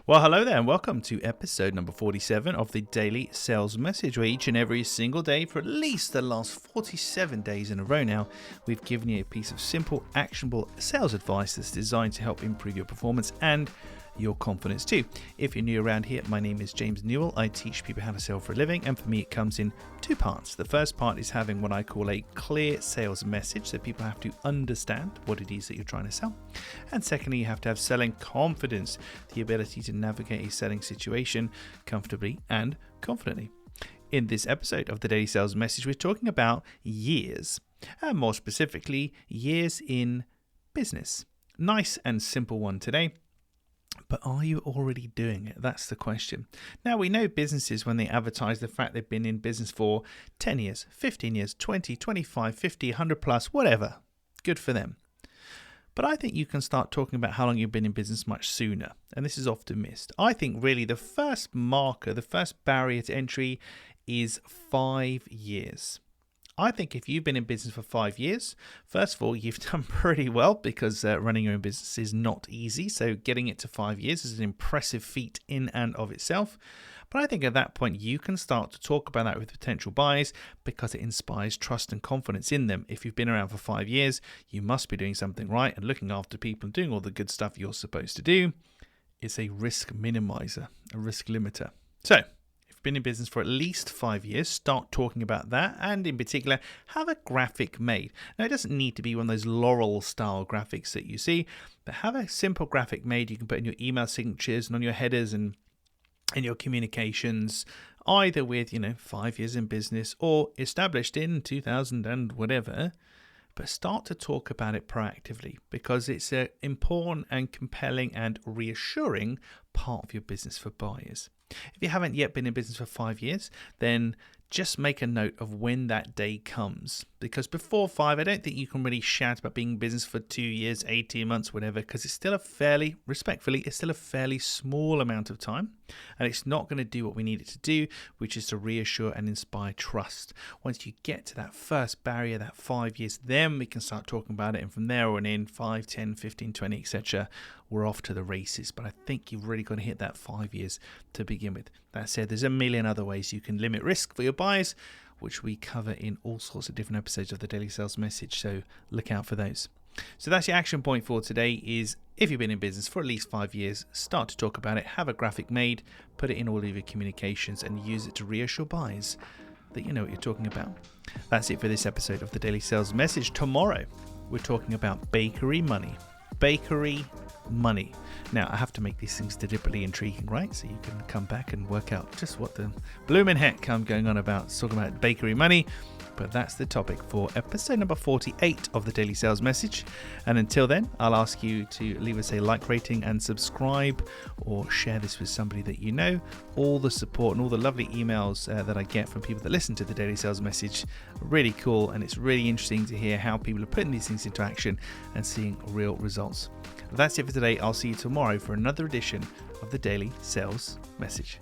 Well, hello there, and welcome to episode number 47 of the Daily Sales Message, where each and every single day for at least the last 47 days in a row now, we've given you a piece of simple, actionable sales advice that's designed to help improve your performance and your confidence too. If you're new around here, my name is James Newell. I teach people how to sell for a living, and for me it comes in two parts. The first part is having what I call a clear sales message, so people have to understand what it is that you're trying to sell. And secondly, you have to have selling confidence, the ability to navigate a selling situation comfortably and confidently. In this episode of the Daily Sales Message, we're talking about years, and more specifically, years in business. Nice and simple one today. But are you already doing it? That's the question. Now, we know businesses, when they advertise the fact they've been in business for 10 years, 15 years, 20, 25, 50, 100 plus, whatever. Good for them. But I think you can start talking about how long you've been in business much sooner. And this is often missed. I think really the first marker, the first barrier to entry is 5 years. I think if you've been in business for 5 years, first of all, you've done pretty well, because running your own business is not easy. So getting it to 5 years is an impressive feat in and of itself. But I think at that point, you can start to talk about that with potential buyers, because it inspires trust and confidence in them. If you've been around for 5 years, you must be doing something right and looking after people and doing all the good stuff you're supposed to do. It's a risk minimizer, a risk limiter. So been in business for at least 5 years, start talking about that, and in particular, have a graphic made. Now, it doesn't need to be one of those Laurel style graphics that you see, but have a simple graphic made you can put in your email signatures and on your headers and in your communications, either with 5 years in business or established in 2000 and whatever. But start to talk about it proactively, because it's an important and compelling and reassuring part of your business for buyers. If you haven't yet been in business for 5 years, then just make a note of when that day comes. Because before 5, I don't think you can really shout about being in business for 2 years, 18 months, whatever, because it's still it's still a fairly small amount of time. And it's not going to do what we need it to do, which is to reassure and inspire trust. Once you get to that first barrier, that 5 years, then we can start talking about it. And from there on in, 5, 10, 15, 20, etc., we're off to the races. But I think you've really got to hit that 5 years to begin with. That said, there's a million other ways you can limit risk for your buyers, which we cover in all sorts of different episodes of the Daily Sales Message. So look out for those. So that's your action point for today is, if you've been in business for at least 5 years, start to talk about it, have a graphic made, put it in all of your communications, and use it to reassure buyers that you know what you're talking about. That's it for this episode of the Daily Sales Message. Tomorrow, we're talking about bakery money. Bakery money. Now, I have to make these things deliberately intriguing, right? So you can come back and work out just what the blooming heck I'm going on about, talking about bakery money. But that's the topic for episode number 48 of the Daily Sales Message. And until then, I'll ask you to leave us a like, rating and subscribe, or share this with somebody that you know. All the support and all the lovely emails that I get from people that listen to the Daily Sales Message are really cool, and it's really interesting to hear how people are putting these things into action and seeing real results. That's it for today. I'll see you tomorrow for another edition of the Daily Sales Message.